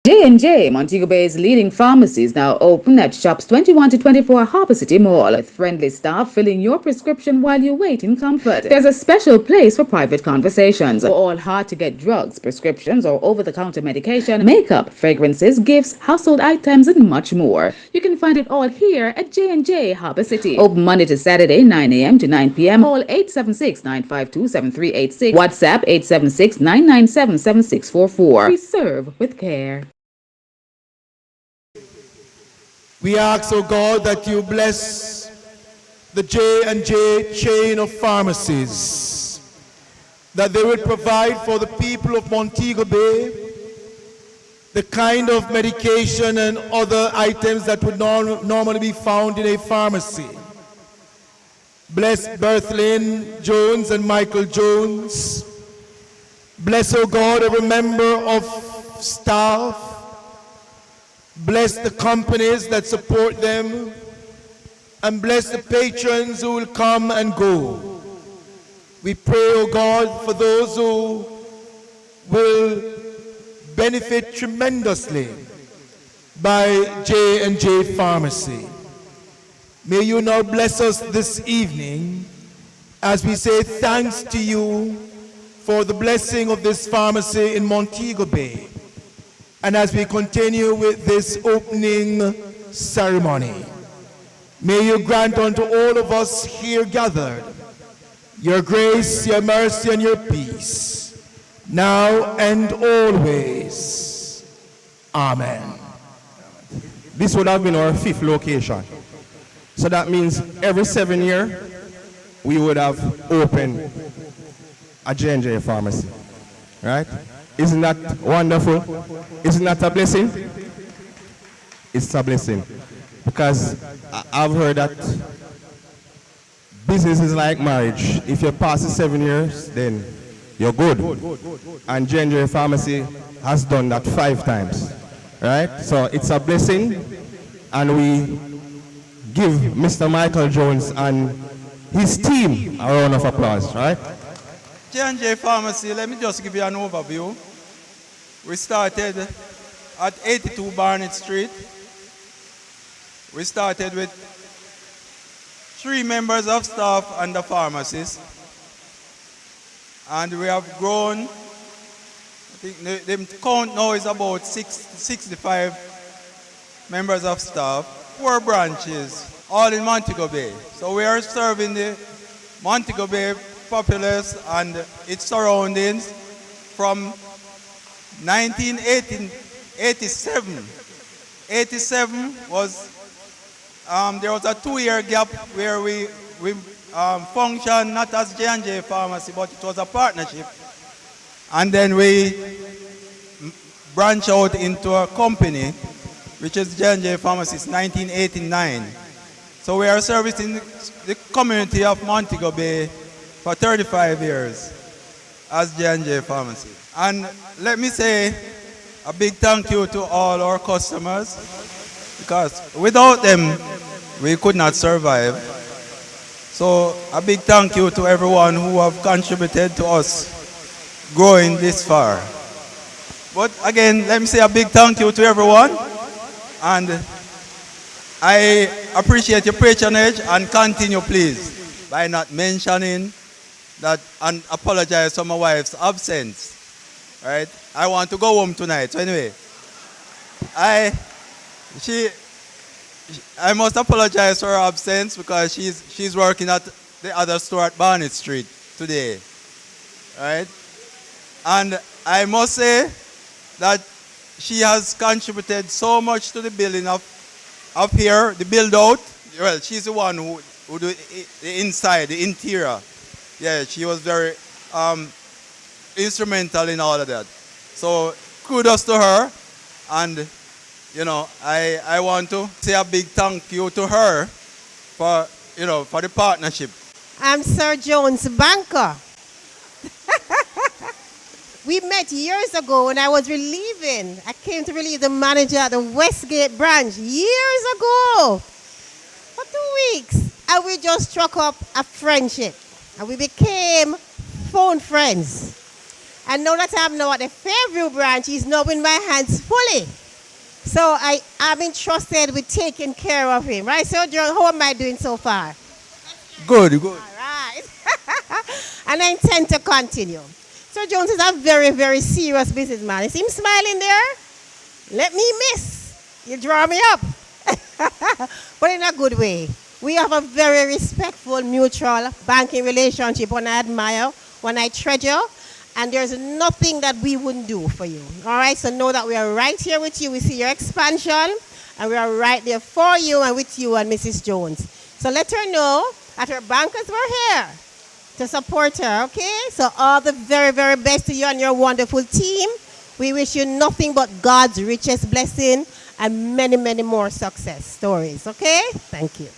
J&J, Montego Bay's leading pharmacy, is now open at shops 21 to 24 Harbour City Mall, with friendly staff filling your prescription while you wait in comfort. There's a special place for private conversations for all hard-to-get drugs, prescriptions, or over-the-counter medication, makeup, fragrances, gifts, household items, and much more. You can find it all here at J&J Harbour City. Open Monday to Saturday, 9 a.m. to 9 p.m. Call 876-952-7386. WhatsApp 876-997-7644. We serve with care. We ask, O God, that you bless the J&J chain of pharmacies, that they will provide for the people of Montego Bay the kind of medication and other items that would normally be found in a pharmacy. Bless Berthlyn Jones and Michael Jones. Bless, O God, every member of staff. Bless the companies that support them, and bless the patrons who will come and go. We pray, O God, for those who will benefit tremendously by J&J Pharmacy. May you now bless us this evening as we say thanks to you for the blessing of this pharmacy in Montego Bay. And as we continue with this opening ceremony, may you grant unto all of us here gathered your grace, your mercy, and your peace, now and always. Amen. This would have been our 5th location. So that means every 7 years, we would have opened a Jnj pharmacy, right? Isn't that wonderful? Isn't that a blessing? It's a blessing. Because I've heard that business is like marriage. If you pass the 7 years, then you're good. And Jnj Pharmacy has done that 5 times. Right? So it's a blessing. And we give Mr. Michael Jones and his team a round of applause. Right? Jnj Pharmacy, let me just give you an overview. We started at 82 Barnett Street. We started with 3 members of staff and the pharmacist. And we have grown, I think the count now is about 65 members of staff, 4 branches, all in Montego Bay. So we are serving the Montego Bay populace and its surroundings from 1987. 87 was, there was a 2-year gap where we functioned not as J&J Pharmacy, but it was a partnership. And then we branched out into a company, which is Jnj Pharmacy, 1989. So we are servicing the community of Montego Bay for 35 years as Jnj Pharmacy. And let me say a big thank you to all our customers, because without them, we could not survive. So a big thank you to everyone who have contributed to us growing this far. But again, let me say a big thank you to everyone. And I appreciate your patronage, and continue please by not mentioning that and apologize for my wife's absence. Right? I want to go home tonight. So anyway, I must apologize for her absence because she's working at the other store at Barnett Street today. Right? And I must say that she has contributed so much to the building of here, the build out. Well, she's the one who do the inside, the interior. Yeah, she was very instrumental in all of that. So kudos to her, and you know, I want to say a big thank you to her for for the partnership. I'm Sir Jones' banker. We met years ago when I was relieving. I came to relieve the manager at the Westgate branch years ago for 2 weeks, and we just struck up a friendship, and we became phone friends. And now that I'm now at the Fairview branch, he's now in my hands fully. So I am entrusted with taking care of him. Right, Sir Jones, how am I doing so far? Good. All right. And I intend to continue. Sir Jones is a very, very serious businessman. You see him smiling there? Let me miss. You draw me up. But in a good way. We have a very respectful, mutual banking relationship, one I admire, one I treasure, and there's nothing that we wouldn't do for you. All right, so know that we are right here with you. We see your expansion, and we are right there for you and with you and Mrs. Jones. So let her know that her bankers were here to support her, okay? So all the very, very best to you and your wonderful team. We wish you nothing but God's richest blessing and many, many more success stories, okay? Thank you.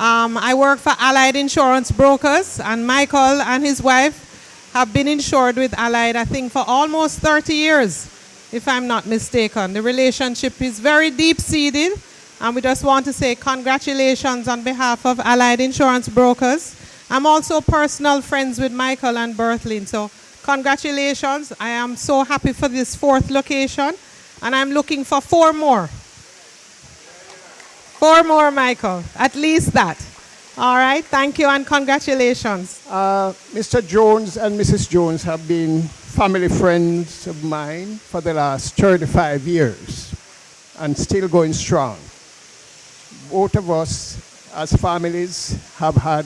I work for Allied Insurance Brokers, and Michael and his wife have been insured with Allied, I think, for almost 30 years, if I'm not mistaken. The relationship is very deep-seated, and we just want to say congratulations on behalf of Allied Insurance Brokers. I'm also personal friends with Michael and Berthlin, so congratulations. I am so happy for this 4th location, and I'm looking for 4 more. 4 more, Michael. At least that. All right. Thank you and congratulations. Mr. Jones and Mrs. Jones have been family friends of mine for the last 35 years and still going strong. Both of us as families have had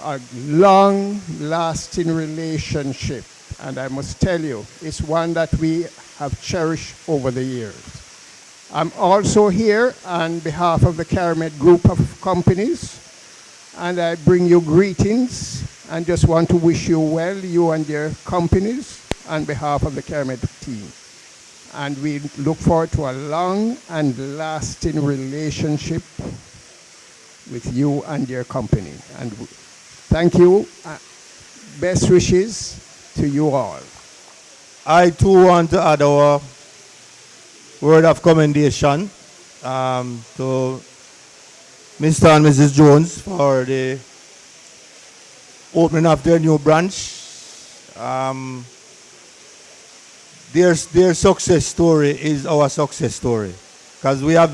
a long-lasting relationship, and I must tell you, it's one that we have cherished over the years. I'm also here on behalf of the Caramet Group of Companies, and I bring you greetings and just want to wish you well, you and your companies, on behalf of the Caramet team. And we look forward to a long and lasting relationship with you and your company. And thank you. Best wishes to you all. I too want to add our word of commendation to Mr. and Mrs. Jones for the opening of their new branch. Their success story is our success story, because we have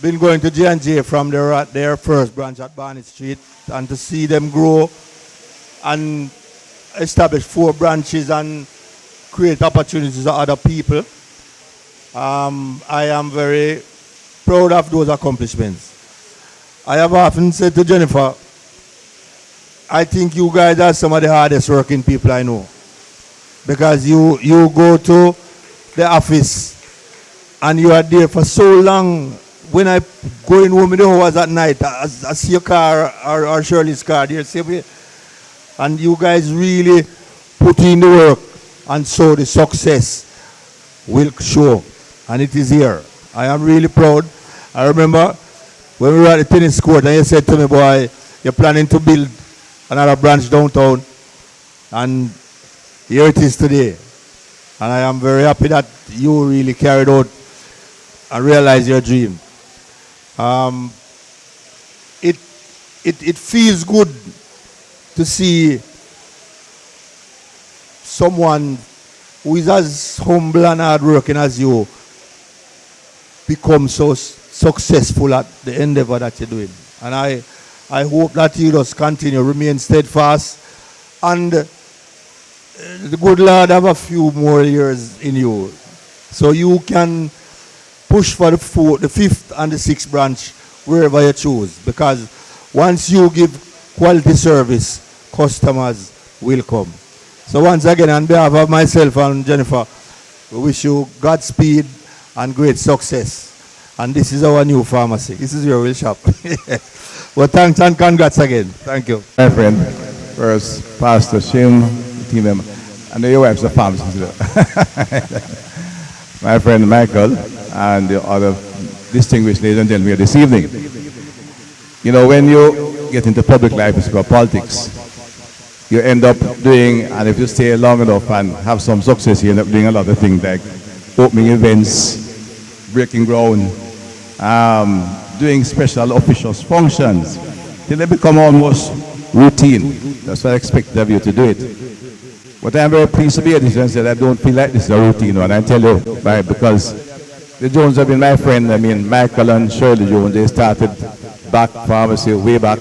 been going to Jnj from their first branch at Barnett Street, and to see them grow and establish 4 branches and create opportunities for other people. I am very proud of those accomplishments. I have often said to Jennifer, I think you guys are some of the hardest working people I know, because you go to the office and you are there for so long. When I go in home in the hours at night, I see your car or Shirley's car there, and you guys really put in the work, and so the success will show. And it is here. I am really proud. I remember when we were at the tennis court and you said to me, boy, you're planning to build another branch downtown. And here it is today. And I am very happy that you really carried out and realized your dream. It feels good to see someone who is as humble and hardworking as you become so successful at the endeavor that you're doing. And I hope that you just continue, remain steadfast, and the good Lord have a few more years in you, so you can push for the 5th and the 6th branch wherever you choose, because once you give quality service, customers will come. So once again, on behalf of myself and Jennifer, we wish you Godspeed and great success. And this is our new pharmacy. This is where we'll shop. Well, thanks and congrats again. Thank you. My friend, first Pastor Shim, team member, and your wife's a pharmacist. My friend Michael and the other distinguished ladies and gentlemen here this evening. You know, when you get into public life, it's called politics. You end up doing, and if you stay long enough and have some success, you end up doing a lot of things like opening events, breaking ground, doing special officials functions, till they become almost routine. That's what I expected of you to do it. But I'm very pleased to be here this and said I don't feel like this is a routine one. I tell you why, because the Jones have been my friend. I mean, Michael and Shirley Jones, they started back pharmacy way back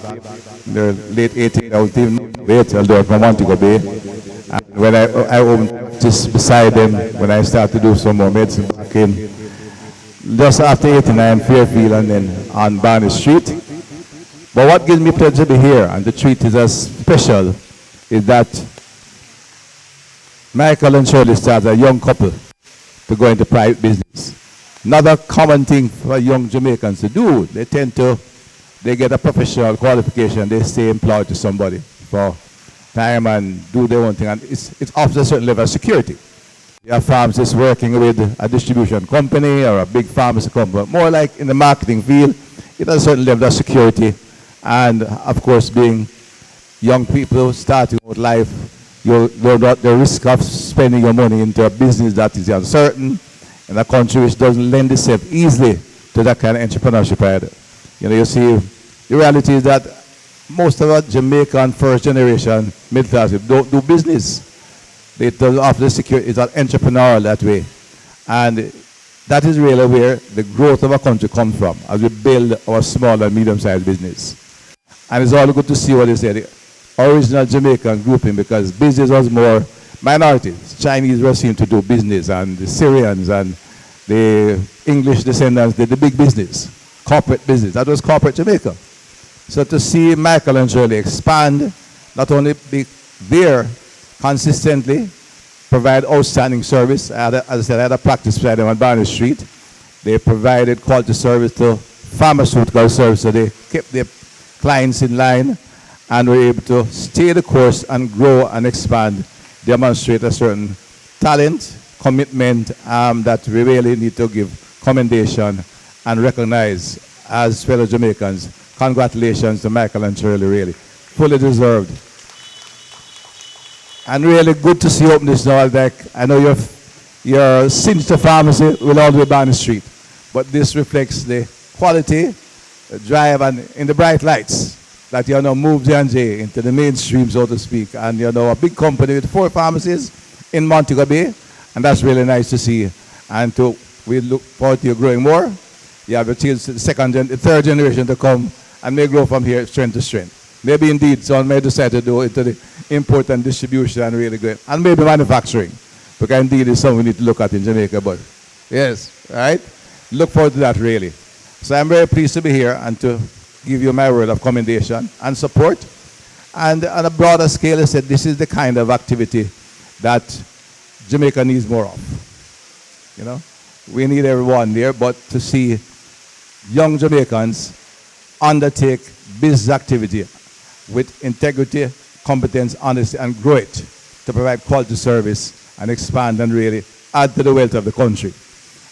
in the late 80s. I was even wait although from Montego Bay. And when I opened just beside them, when I started to do some more medicine back in just after 89, Fairfield, and then on Barney Street. But what gives me pleasure to be here and the treat is as special is that Michael and Shirley started a young couple to go into private business. Another common thing for young Jamaicans to do, they get a professional qualification, they stay employed to somebody for time and do their own thing, and it offers a certain level of security. You have pharmacists working with a distribution company or a big pharmacy company, more like in the marketing field, it has a certain level of security, and of course being young people starting out life, you're not the risk of spending your money into a business that is uncertain, in a country which doesn't lend itself easily to that kind of entrepreneurship either. You know, you see, the reality is that most of our Jamaican first generation middle class don't do business. They don't offer the security, it's an entrepreneurial that way. And that is really where the growth of our country comes from, as we build our small and medium-sized business. And it's all good to see what they say, the original Jamaican grouping, because business was more minorities. Chinese were seen to do business, and the Syrians and the English descendants did the big business, corporate business. That was corporate Jamaica. So to see Michael and Shirley expand, not only be there consistently, provide outstanding service. As I said, I had a practice beside them on Barney Street. They provided quality service to pharmaceutical service, so they kept their clients in line and were able to stay the course and grow and expand, demonstrate a certain talent, commitment that we really need to give commendation and recognize as fellow Jamaicans. Congratulations to Michael and Shirley, really. Fully deserved. And really good to see you open this now. Like, I know your signature pharmacy will always be Barney Street, but this reflects the quality, the drive, and in the bright lights that you know moved Jnj into the mainstream, so to speak. And you know, a big company with 4 pharmacies in Montego Bay, and that's really nice to see. And we look forward to you growing more. You have the second and third generation to come, and may grow from here strength to strength. Maybe indeed someone may decide to do into the import and distribution and really good, and maybe manufacturing, because indeed it's something we need to look at in Jamaica. But yes, right? Look forward to that really. So I'm very pleased to be here and to give you my word of commendation and support. And on a broader scale, I said this is the kind of activity that Jamaica needs more of. You know, we need everyone there, but to see young Jamaicans undertake business activity with integrity, competence, honesty, and grow it to provide quality service and expand and really add to the wealth of the country.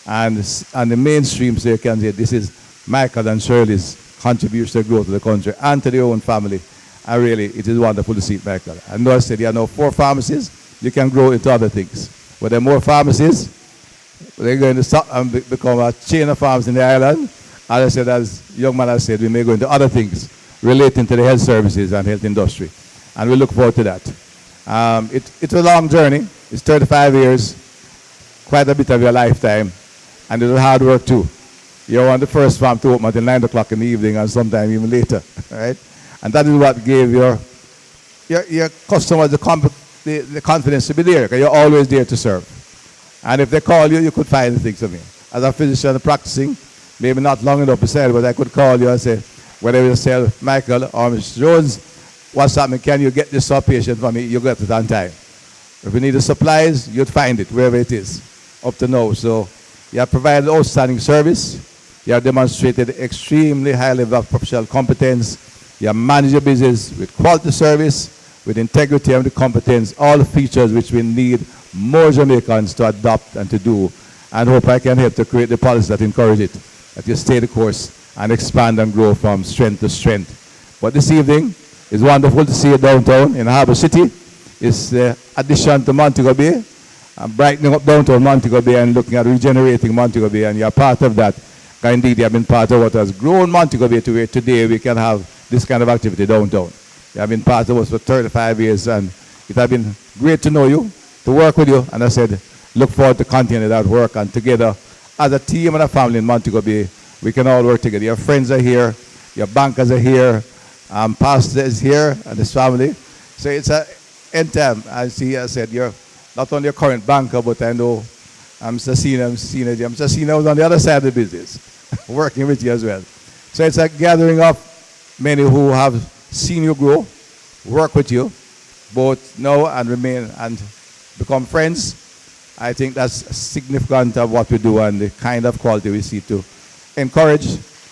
And the mainstream, so you can say this is Michael and Shirley's contribution to the growth of the country and to their own family. And really, it is wonderful to see it, Michael. I know I said there are now 4 pharmacies, you can grow into other things. But there are more pharmacies, they're going to stop and become a chain of farms in the island. As I said, as young man has said, we may go into other things relating to the health services and health industry. And we look forward to that. It's a long journey. It's 35 years, quite a bit of your lifetime. And it's hard work too. You're on the first farm to open until 9 o'clock in the evening and sometime even later, right? And that is what gave your customers the confidence to be there, because you're always there to serve. And if they call you, you could find things of me. As a physician practicing, maybe not long enough to say, but I could call you and say, whatever you say, Michael or Mr. Jones, what's happening? Can you get this patient for me? You get it on time. If you need the supplies, you'd find it wherever it is, up to now. So you have provided outstanding service. You have demonstrated extremely high level of professional competence. You have managed your business with quality service, with integrity and with competence, all the features which we need more Jamaicans to adopt and to do. And hope I can help to create the policy that encourage it, that you stay the course and expand and grow from strength to strength. But this evening, it's wonderful to see you downtown in Harbour City. It's the addition to Montego Bay, brightening up downtown Montego Bay and looking at regenerating Montego Bay, and you're part of that. Indeed, you have been part of what has grown Montego Bay to where today we can have this kind of activity downtown. You have been part of us for 35 years, and it has been great to know you, to work with you, and I said, look forward to continuing that work, and together, as a team and a family in Montego Bay, we can all work together. Your friends are here, your bankers are here, pastor is here, and his family. So it's a end time. I said, you're not only a current banker, but I know I'm Sasina was on the other side of the business, working with you as well. So it's a gathering of many who have seen you grow, work with you, both now and remain and become friends. I think that's significant of what we do and the kind of quality we see to encourage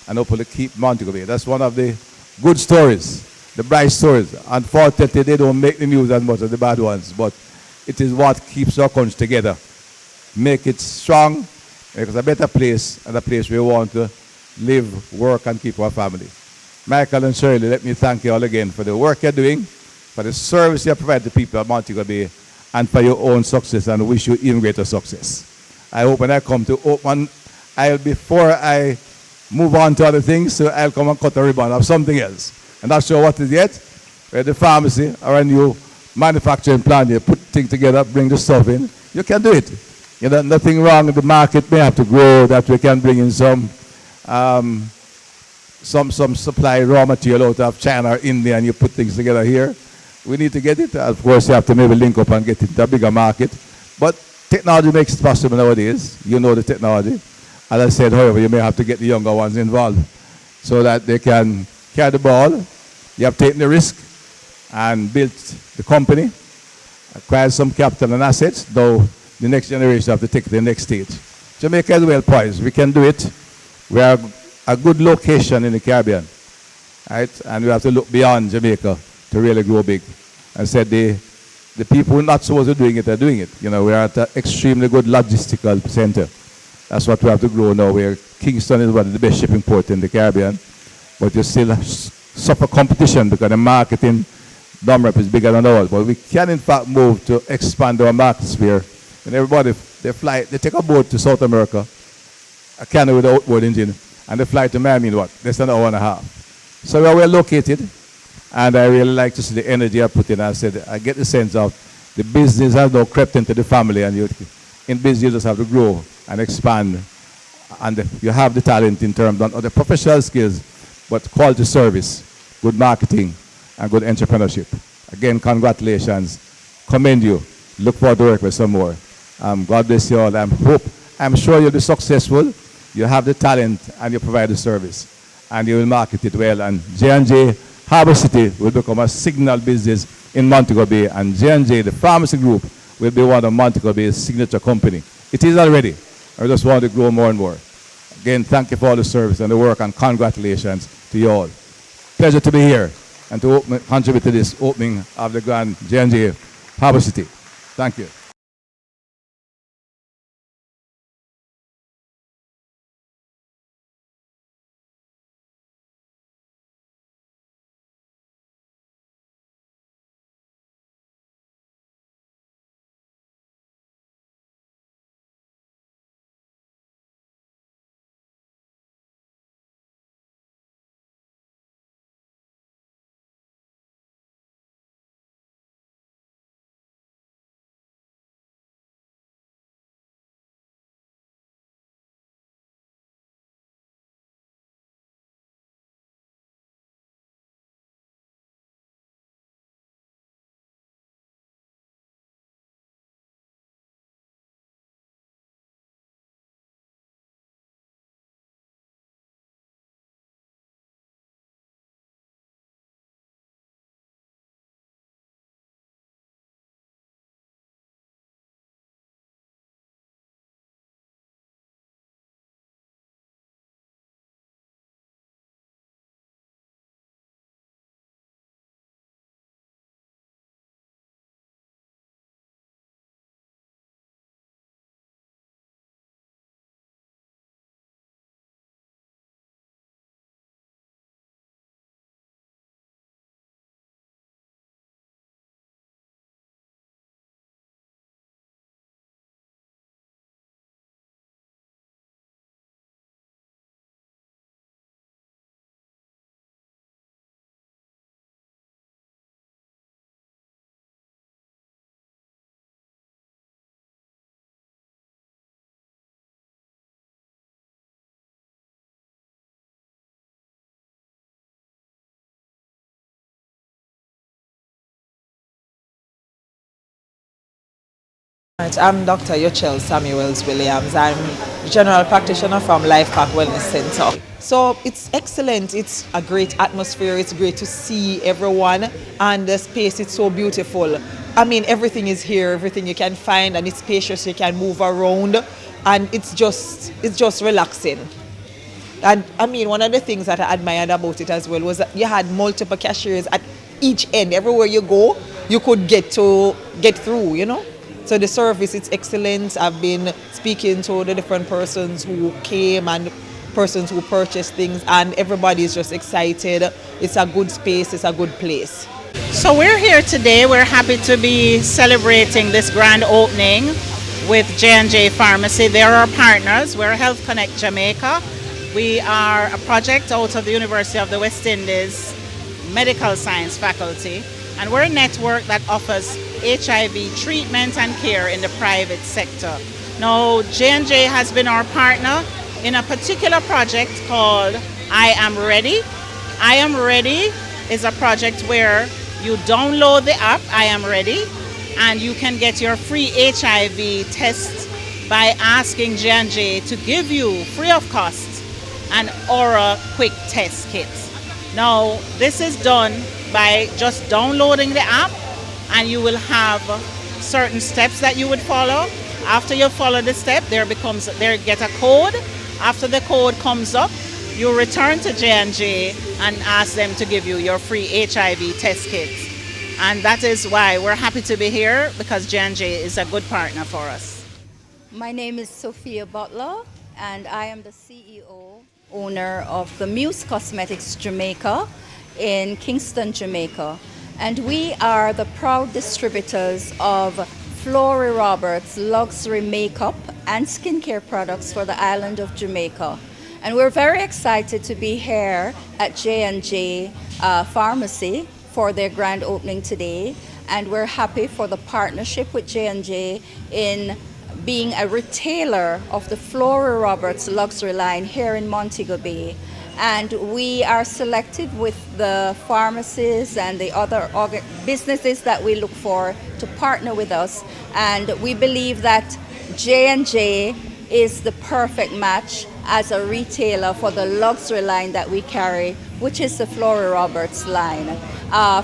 and hopefully keep Montego Bay. That's one of the good stories, the bright stories. Unfortunately, they don't make the news as much as the bad ones, but it is what keeps our country together. Make it strong, make it a better place, and a place we want to live, work, and keep our family. Michael and Shirley, let me thank you all again for the work you're doing, for the service you provide to people of Montego Bay, and for your own success, and wish you even greater success. I hope when I come to open, before I move on to other things, so I'll come and cut a ribbon of something else. I'm not sure what it is yet, where the pharmacy or a new manufacturing plant, you put things together, bring the stuff in, you can do it. You know, nothing wrong. The market may have to grow, that we can bring in some supply raw material out of China or India, and you put things together here. We need to get it. Of course, you have to maybe link up and get it to a bigger market. But technology makes it possible nowadays. You know the technology. As I said, however, you may have to get the younger ones involved so that they can carry the ball. You have taken the risk and built the company, acquired some capital and assets, though the next generation have to take the next stage. Jamaica is well poised. We can do it. We are a good location in the Caribbean, right? And we have to look beyond Jamaica to really grow big. I said the people who are not supposed to be doing it are doing it. You know, we are at an extremely good logistical center. That's what we have to grow now. Kingston is one of the best shipping ports in the Caribbean, but you still suffer competition because the market in Dumrep is bigger than ours. But we can in fact move to expand our market sphere. And everybody, they take a boat to South America, a canoe with an outboard engine, and they fly to Miami in what? Less than an hour and a half. So we are well located, and I really like to see the energy I put in. I said, I get the sense of the business has now crept into the family, and in business you just have to grow and expand. And you have the talent in terms of the professional skills, but quality service, good marketing, and good entrepreneurship. Again, congratulations. Commend you. Look forward to work with some more. God bless you all. I'm sure you'll be successful. You have the talent and you provide the service. And you will market it well. And Jnj Harbour City will become a signal business in Montego Bay. And Jnj, the pharmacy group, will be one of Montego Bay's signature company. It is already. I just want to grow more and more. Again, thank you for all the service and the work, and congratulations to you all. Pleasure to be here and to contribute to this opening of the Grand Jnj Harbour City. Thank you. Right, I'm Dr. Yochel Samuels Williams. I'm general practitioner from Life Park Wellness Center. So it's excellent. It's a great atmosphere. It's great to see everyone, and the space is so beautiful. I mean, everything is here, everything you can find, and it's spacious. You can move around, and it's just relaxing. And I mean, one of the things that I admired about it as well was that you had multiple cashiers at each end. Everywhere you go, you could get through, you know. So the service is excellent. I've been speaking to the different persons who came and persons who purchased things, and everybody is just excited. It's a good space, it's a good place. So we're here today. We're happy to be celebrating this grand opening with Jnj Pharmacy. They're our partners. We're Health Connect Jamaica. We are a project out of the University of the West Indies Medical Science faculty, and we're a network that offers HIV treatment and care in the private sector. Now, Jnj has been our partner in a particular project called I Am Ready. I Am Ready is a project where you download the app I Am Ready, and you can get your free HIV test by asking Jnj to give you, free of cost, an oral quick test kit. Now, this is done by just downloading the app, and you will have certain steps that you would follow. After you follow the step, there get a code. After the code comes up, you return to Jnj and ask them to give you your free HIV test kit. And that is why we're happy to be here, because Jnj is a good partner for us. My name is Sophia Butler, and I am the CEO, owner of the Muse Cosmetics Jamaica in Kingston, Jamaica. And we are the proud distributors of Flory Roberts luxury makeup and skincare products for the island of Jamaica. And we're very excited to be here at Jnj Pharmacy for their grand opening today. And we're happy for the partnership with Jnj in being a retailer of the Flory Roberts luxury line here in Montego Bay. And we are selected with the pharmacies and the other businesses that we look for to partner with us. And we believe that Jnj is the perfect match as a retailer for the luxury line that we carry, which is the Flory Roberts line.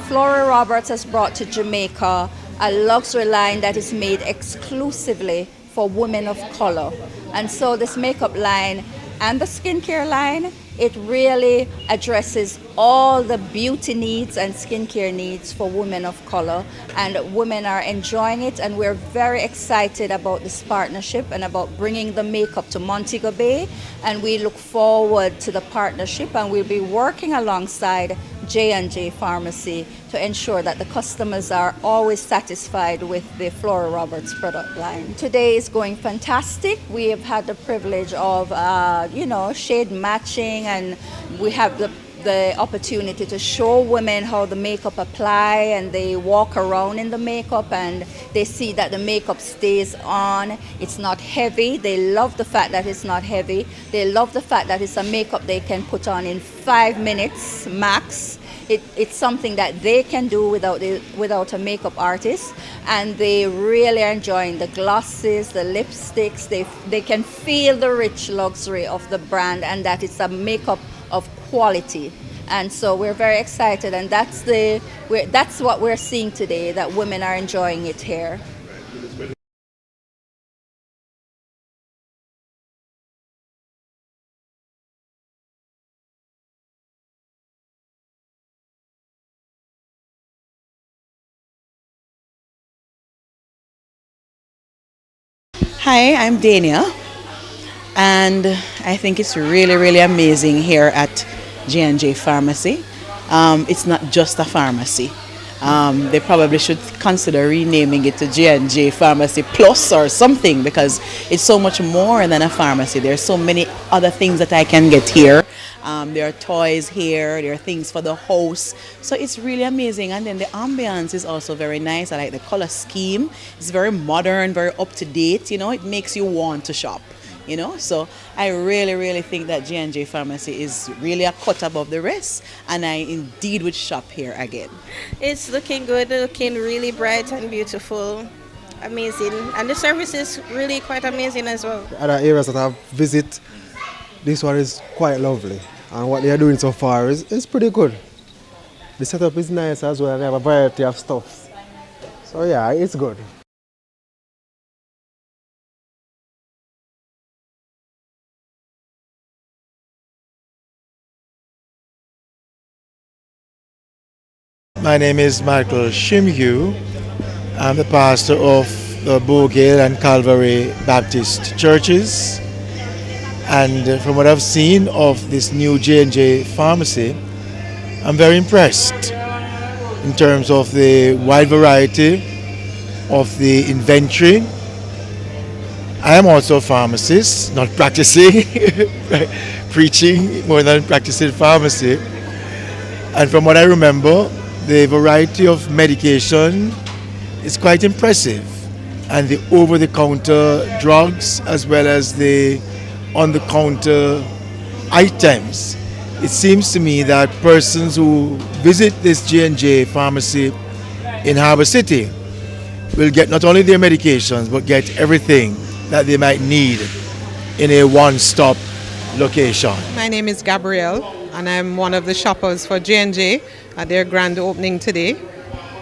Flory Roberts has brought to Jamaica a luxury line that is made exclusively for women of color. And so this makeup line and the skincare line, it really addresses all the beauty needs and skincare needs for women of color, and women are enjoying it, and we're very excited about this partnership and about bringing the makeup to Montego Bay, and we look forward to the partnership, and we'll be working alongside Jnj Pharmacy to ensure that the customers are always satisfied with the Flory Roberts product line. Today is going fantastic. We have had the privilege of shade matching, and we have the opportunity to show women how the makeup apply, and they walk around in the makeup and they see that the makeup stays on. It's not heavy. They love the fact that it's not heavy. They love the fact that it's a makeup they can put on in 5 minutes max. It's something that they can do without a makeup artist, and they really are enjoying the glosses, the lipsticks. They can feel the rich luxury of the brand, and that it's a makeup of quality. And so we're very excited, and that's what we're seeing today, that women are enjoying it here. Hi, I'm Dania, and I think it's really, really amazing here at Jnj Pharmacy. It's not just a pharmacy. They probably should consider renaming it to Jnj Pharmacy Plus or something, because it's so much more than a pharmacy. There are so many other things that I can get here. There are toys here, there are things for the house. So it's really amazing. And then the ambience is also very nice. I like the color scheme. It's very modern, very up to date. You know, it makes you want to shop. You know, so I really, really think that Jnj Pharmacy is really a cut above the rest, and I indeed would shop here again. It's looking good, looking really bright and beautiful. amazing, and the service is really quite amazing as well. Other areas that I've visited, this one is quite lovely, and what they are doing so far is pretty good. The setup is nice as well, and they have a variety of stuff. So yeah, it's good. My name is Michael Shimhue. I'm the pastor of the Bougail and Calvary Baptist churches. And from what I've seen of this new J&J pharmacy, I'm very impressed in terms of the wide variety of the inventory. I am also a pharmacist, not practicing, preaching more than practicing pharmacy. And from what I remember, the variety of medication is quite impressive. And the over-the-counter drugs as well as the on-the-counter items. It seems to me that persons who visit this J&J pharmacy in Harbour City will get not only their medications but get everything that they might need in a one-stop location. My name is Gabrielle and I'm one of the shoppers for Jnj at their grand opening today.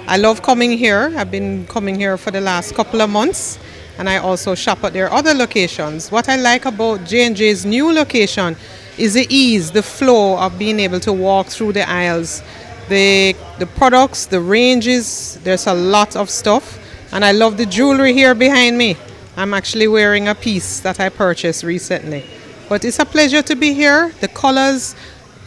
I love coming here. I've been coming here for the last couple of months, and I also shop at their other locations. What I like about J&J's new location is the ease, the flow of being able to walk through the aisles. The products, the ranges, there's a lot of stuff, and I love the jewelry here behind me. I'm actually wearing a piece that I purchased recently. But it's a pleasure to be here. The colors,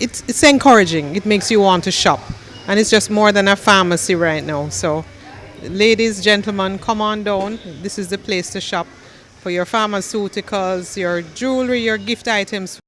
it's encouraging. It makes you want to shop. And it's just more than a pharmacy right now. So ladies, gentlemen, come on down. This is the place to shop for your pharmaceuticals, your jewelry, your gift items.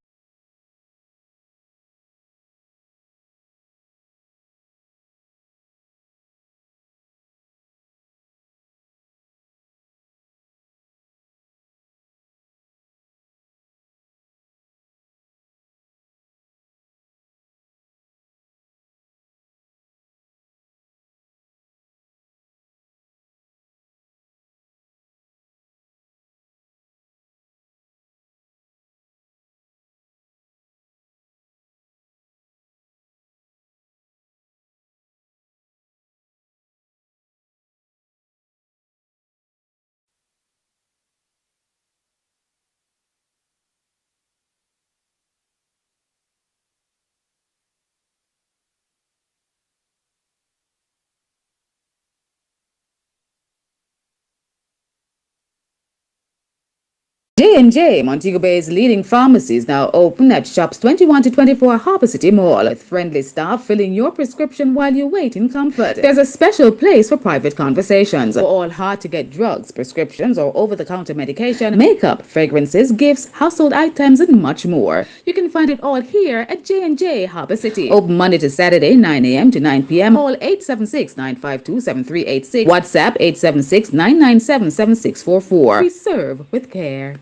J&J, Montego Bay's leading pharmacy, is now open at shops 21 to 24 Harbour City Mall, with friendly staff filling your prescription while you wait in comfort. There's a special place for private conversations for all hard-to-get drugs, prescriptions, or over-the-counter medication, makeup, fragrances, gifts, household items, and much more. You can find it all here at J&J Harbour City. Open Monday to Saturday, 9 a.m. to 9 p.m. Call 876-952-7386. WhatsApp 876-997-7644. We serve with care.